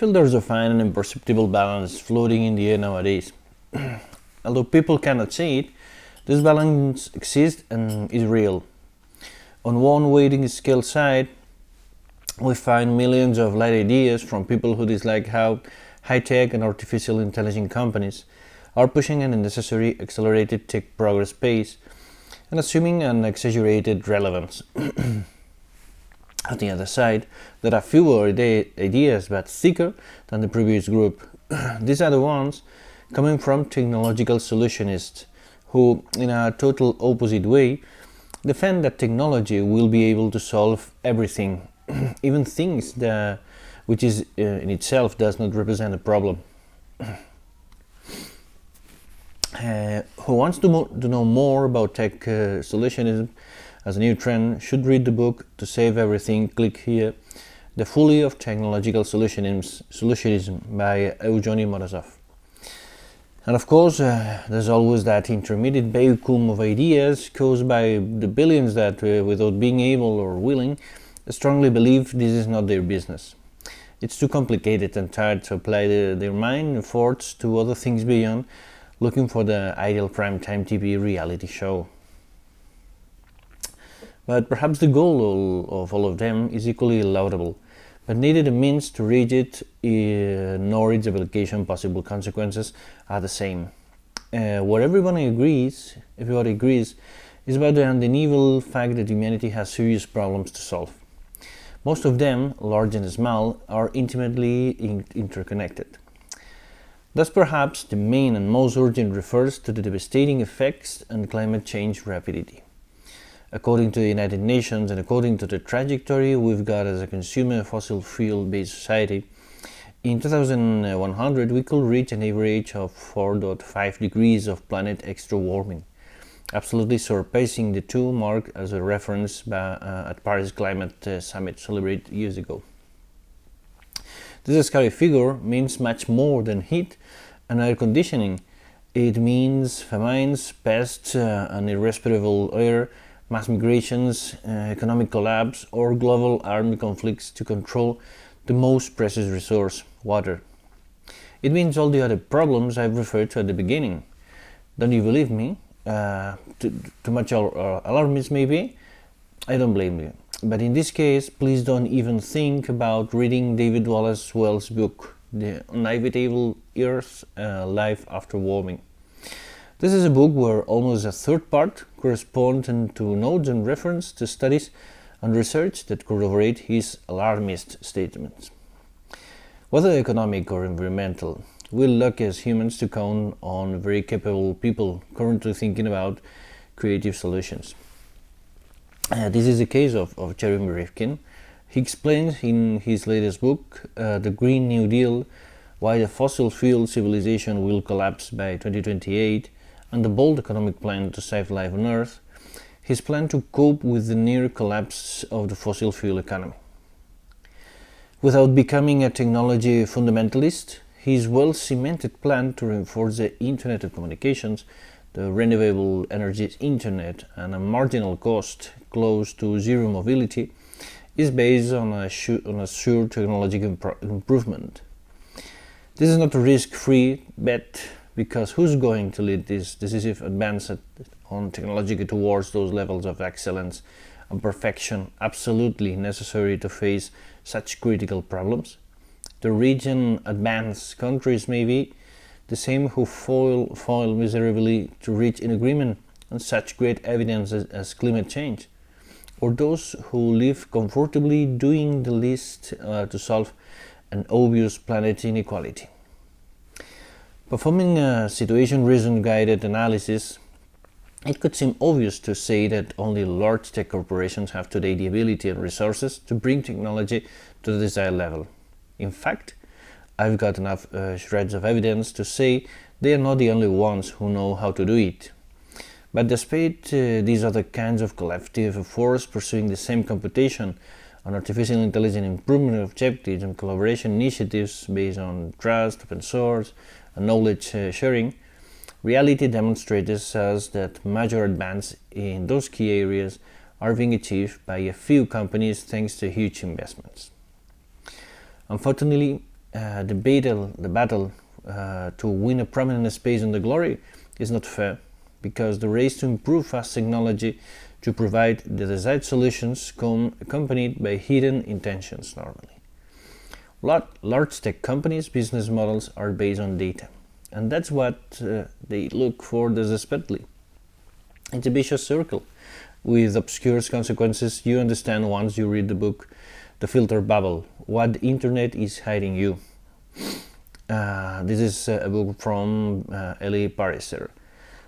feel there's a fine and imperceptible balance floating in the air nowadays. Although people cannot see it, this balance exists and is real. On one weighting scale side, we find millions of light ideas from people who dislike how high-tech and artificial intelligence companies are pushing an unnecessary accelerated tech progress pace and assuming an exaggerated relevance. On the other side, there are fewer ideas but thicker than the previous group. These are the ones coming from technological solutionists who, in a total opposite way, defend that technology will be able to solve everything, even things which is in itself does not represent a problem. Who wants to know more about tech solutionism as a new trend should read the book To Save Everything, Click Here, The Folly of Technological Solutionism by Eugeni Morozov. And of course, there's always that intermediate vacuum of ideas caused by the billions that, without being able or willing, strongly believe this is not their business. It's too complicated and tired to apply their mind efforts to other things beyond looking for the ideal primetime TV reality show. But perhaps the goal of all of them is equally laudable, but neither the means to reach it nor its application possible consequences are the same. What everybody agrees is about the undeniable fact that humanity has serious problems to solve. Most of them, large and small, are intimately interconnected. Thus perhaps the main and most urgent refers to the devastating effects on climate change rapidity. According to the United Nations and according to the trajectory we've got as a consumer fossil fuel-based society, in 2100 we could reach an average of 4.5 degrees of planet extra warming, absolutely surpassing the 2 mark as a reference at Paris Climate Summit celebrated years ago. This scary figure means much more than heat and air conditioning. It means famines, pests, and irrespirable air, mass migrations, economic collapse, or global armed conflicts to control the most precious resource, water. It means all the other problems I've referred to at the beginning. Don't you believe me? Too much alarmist maybe? I don't blame you. But in this case, please don't even think about reading David Wallace Wells' book, The Uninhabitable Earth, Life After Warming. This is a book where almost a third part corresponds to notes and reference to studies and research that corroborate his alarmist statements. Whether economic or environmental, we're lucky as humans to count on very capable people currently thinking about creative solutions. This is the case of Jeremy Rifkin. He explains in his latest book, The Green New Deal, why the fossil fuel civilization will collapse by 2028 and the bold economic plan to save life on Earth, his plan to cope with the near collapse of the fossil fuel economy. Without becoming a technology fundamentalist, his well-cemented plan to reinforce the Internet of Communications, the renewable energy Internet, and a marginal cost close to zero mobility is based on a sure technological improvement. This is not a risk-free bet, because who's going to lead this decisive advance on technology towards those levels of excellence and perfection absolutely necessary to face such critical problems? The rich and advanced countries may be the same who fail miserably to reach an agreement on such great evidence as climate change, or those who live comfortably doing the least to solve an obvious planet inequality. Performing a situation reason-guided analysis, it could seem obvious to say that only large tech corporations have today the ability and resources to bring technology to the desired level. In fact, I've got enough shreds of evidence to say they are not the only ones who know how to do it. But despite these other kinds of collective efforts pursuing the same computation on artificial intelligence improvement objectives and collaboration initiatives based on trust, open source, and knowledge sharing, reality demonstrates us that major advances in those key areas are being achieved by a few companies thanks to huge investments. Unfortunately, the battle to win a prominent space in the glory is not fair, because the race to improve fast technology to provide the desired solutions come accompanied by hidden intentions normally. Large tech companies' business models are based on data, and that's what they look for desperately. It's a vicious circle with obscure consequences you understand once you read the book The Filter Bubble, What the Internet is Hiding You. This is a book from Elie Pariser.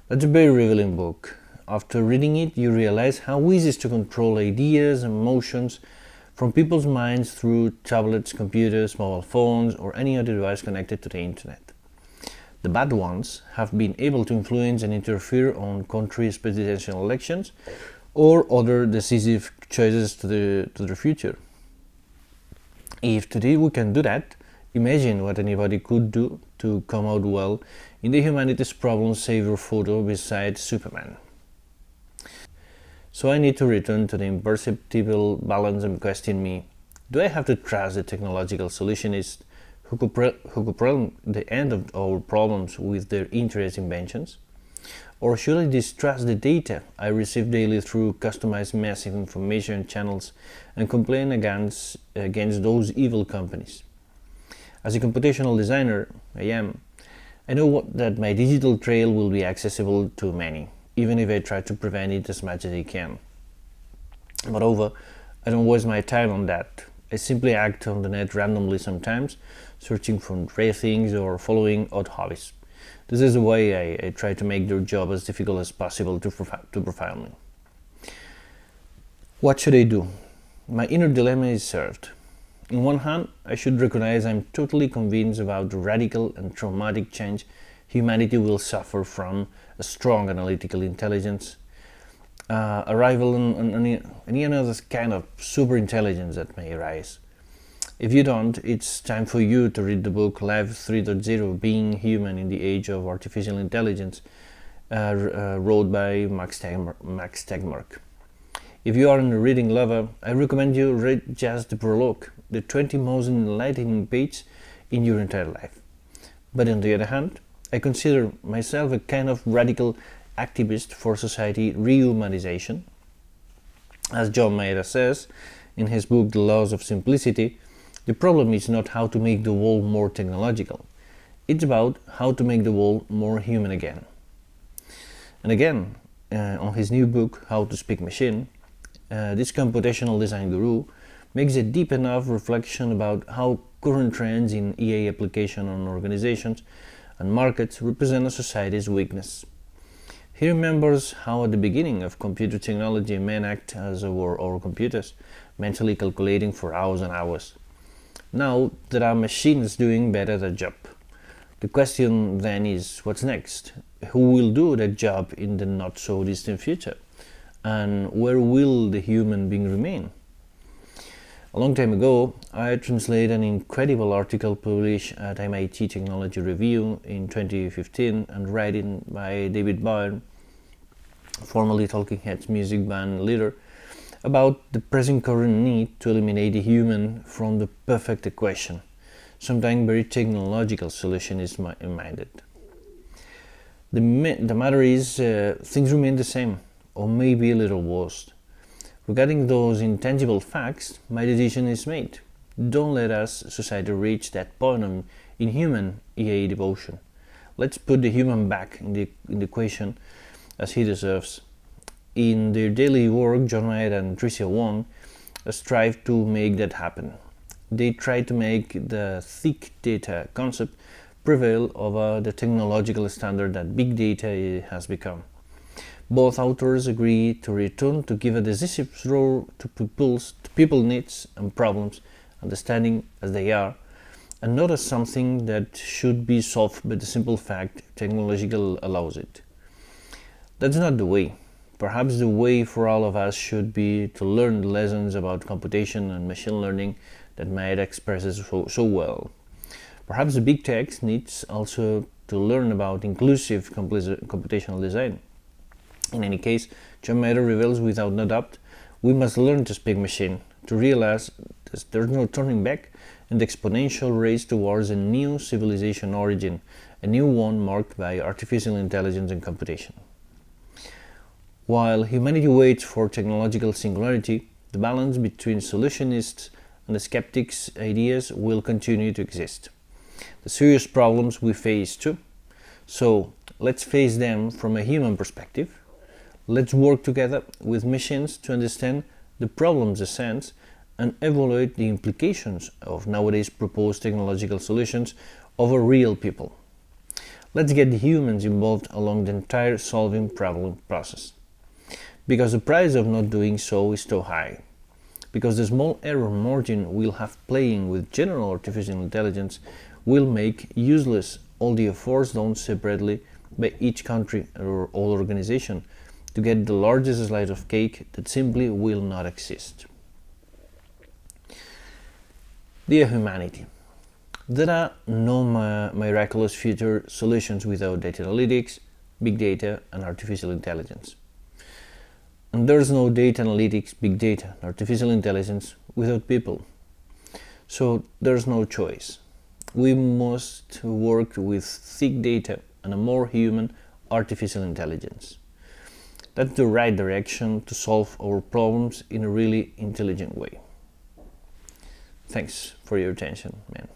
That's a very revealing book. After reading it, you realize how easy it is to control ideas and emotions from people's minds through tablets, computers, mobile phones, or any other device connected to the internet. The bad ones have been able to influence and interfere on countries' presidential elections or other decisive choices to the future. If today we can do that, imagine what anybody could do to come out well in the humanity's problem savior photo beside Superman. So I need to return to the imperceptible balance and question me, do I have to trust the technological solutionist who could prolong the end of our problems with their interesting inventions? Or should I distrust the data I receive daily through customized massive information channels and complain against those evil companies? As a computational designer, I know that my digital trail will be accessible to many, even if I try to prevent it as much as I can. Moreover, I don't waste my time on that. I simply act on the net randomly sometimes, searching for rare things or following odd hobbies. This is the way I try to make their job as difficult as possible to profile me. What should I do? My inner dilemma is served. On one hand, I should recognize I'm totally convinced about the radical and traumatic change humanity will suffer from a strong analytical intelligence, arrival on any other kind of super intelligence that may arise. If you don't, it's time for you to read the book Life 3.0, Being Human in the Age of Artificial Intelligence, wrote by Max Tegmark. If you are a reading lover, I recommend you read just the prologue, the 20 most enlightening pages in your entire life. But on the other hand, I consider myself a kind of radical activist for society rehumanization. As John Maeda says in his book The Laws of Simplicity, the problem is not how to make the world more technological. It's about how to make the world more human again. And again, on his new book, How to Speak Machine, this computational design guru makes a deep enough reflection about how current trends in EA application on organizations and markets represent a society's weakness. He remembers how at the beginning of computer technology men act as were our computers, mentally calculating for hours and hours. Now there are machines doing better that job. The question then is, what's next? Who will do that job in the not so distant future? And where will the human being remain? A long time ago, I translated an incredible article published at MIT Technology Review in 2015 and written by David Byrne, formerly Talking Heads music band leader, about the present current need to eliminate the human from the perfect equation. Sometimes very technological solution is minded. The matter is, things remain the same, or maybe a little worse. Regarding those intangible facts, my decision is made. Don't let us, society, reach that point in human EA devotion. Let's put the human back in the equation as he deserves. In their daily work, John Maeda and Tricia Wong strive to make that happen. They try to make the thick data concept prevail over the technological standard that big data has become. Both authors agree to return to give a decisive role to people's needs and problems, understanding as they are, and not as something that should be solved by the simple fact technological allows it. That's not the way. Perhaps the way for all of us should be to learn the lessons about computation and machine learning that Maeda expresses so well. Perhaps the big tech needs also to learn about inclusive computational design. In any case, John Maeda reveals without no doubt, we must learn to speak machine, to realize there's no turning back, and the exponential race towards a new civilization origin, a new one marked by artificial intelligence and computation. While humanity waits for technological singularity, the balance between solutionists and the skeptics' ideas will continue to exist. The serious problems we face too. So let's face them from a human perspective. Let's work together with machines to understand the problem's essence and evaluate the implications of nowadays proposed technological solutions over real people. Let's get the humans involved along the entire solving problem process. Because the price of not doing so is too high. Because the small error margin we'll have playing with general artificial intelligence will make useless all the efforts done separately by each country or all organization to get the largest slice of cake that simply will not exist. Dear humanity, there are no miraculous future solutions without data analytics, big data, and artificial intelligence. And there's no data analytics, big data, and artificial intelligence without people. So there's no choice. We must work with thick data and a more human artificial intelligence. That's the right direction to solve our problems in a really intelligent way. Thanks for your attention, man.